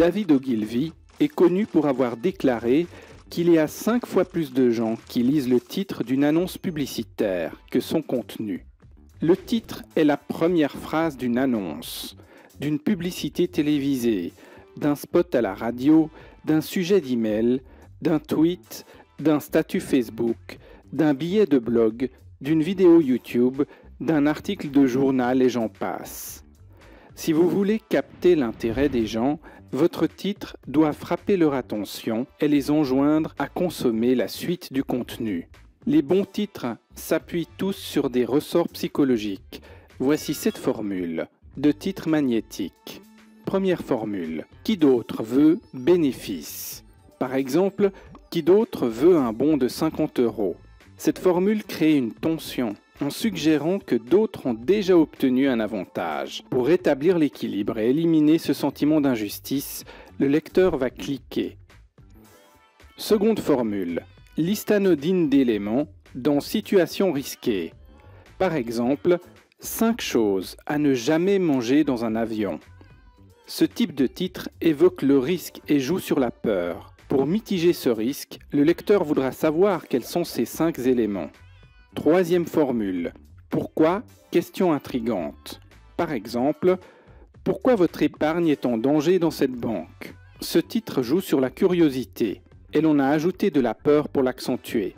David Ogilvy est connu pour avoir déclaré qu'il y a 5 fois plus de gens qui lisent le titre d'une annonce publicitaire que son contenu. Le titre est la première phrase d'une annonce, d'une publicité télévisée, d'un spot à la radio, d'un sujet d'email, d'un tweet, d'un statut Facebook, d'un billet de blog, d'une vidéo YouTube, d'un article de journal et j'en passe. Si vous voulez capter l'intérêt des gens, votre titre doit frapper leur attention et les enjoindre à consommer la suite du contenu. Les bons titres s'appuient tous sur des ressorts psychologiques. Voici cette formule de titre magnétique. Première formule. Qui d'autre veut bénéfice? Par exemple, qui d'autre veut un bon de 50 €? Cette formule crée une tension en suggérant que d'autres ont déjà obtenu un avantage. Pour rétablir l'équilibre et éliminer ce sentiment d'injustice, le lecteur va cliquer. Seconde formule. Liste anodine d'éléments dans situation risquée. Par exemple, 5 choses à ne jamais manger dans un avion. Ce type de titre évoque le risque et joue sur la peur. Pour mitiger ce risque, le lecteur voudra savoir quels sont ces 5 éléments. Troisième formule. Pourquoi? Question intrigante. Par exemple, pourquoi votre épargne est en danger dans cette banque? Ce titre joue sur la curiosité et l'on a ajouté de la peur pour l'accentuer.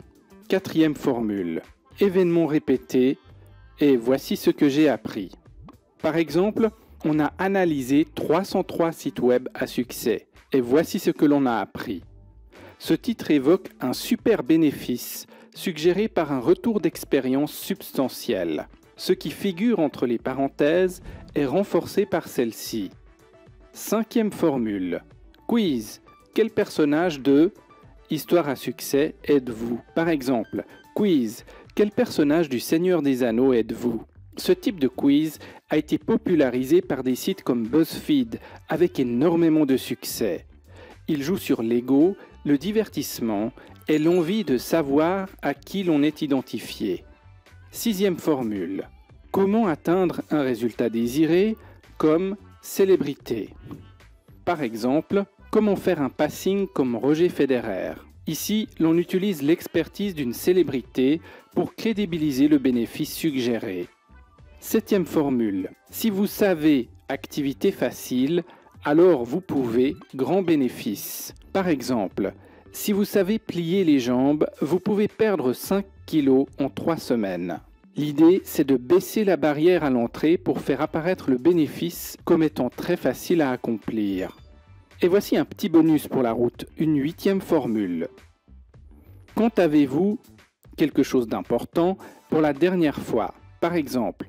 Quatrième formule. Événement répété et voici ce que j'ai appris. Par exemple, on a analysé 303 sites web à succès et voici ce que l'on a appris. Ce titre évoque un super bénéfice suggéré par un retour d'expérience substantiel. Ce qui figure entre les parenthèses est renforcé par celle-ci. Cinquième formule. Quiz. Quel personnage de Histoire à succès êtes-vous? Par exemple, quiz. Quel personnage du Seigneur des Anneaux êtes-vous? Ce type de quiz a été popularisé par des sites comme BuzzFeed avec énormément de succès. Il joue sur l'ego, le divertissement et l'envie de savoir à qui l'on est identifié. Sixième formule. Comment atteindre un résultat désiré comme célébrité? Par exemple, comment faire un passing comme Roger Federer? Ici, l'on utilise l'expertise d'une célébrité pour crédibiliser le bénéfice suggéré. Septième formule. Si vous savez activité facile, alors vous pouvez grand bénéfice. Par exemple, si vous savez plier les jambes, vous pouvez perdre 5 kilos en 3 semaines. L'idée, c'est de baisser la barrière à l'entrée pour faire apparaître le bénéfice comme étant très facile à accomplir. Et voici un petit bonus pour la route, une 8e formule. Quand avez-vous quelque chose d'important pour la dernière fois? Par exemple,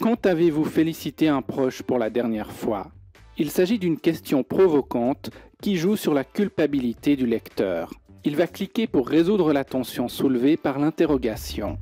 quand avez-vous félicité un proche pour la dernière fois? Il s'agit d'une question provocante qui joue sur la culpabilité du lecteur. Il va cliquer pour résoudre la tension soulevée par l'interrogation.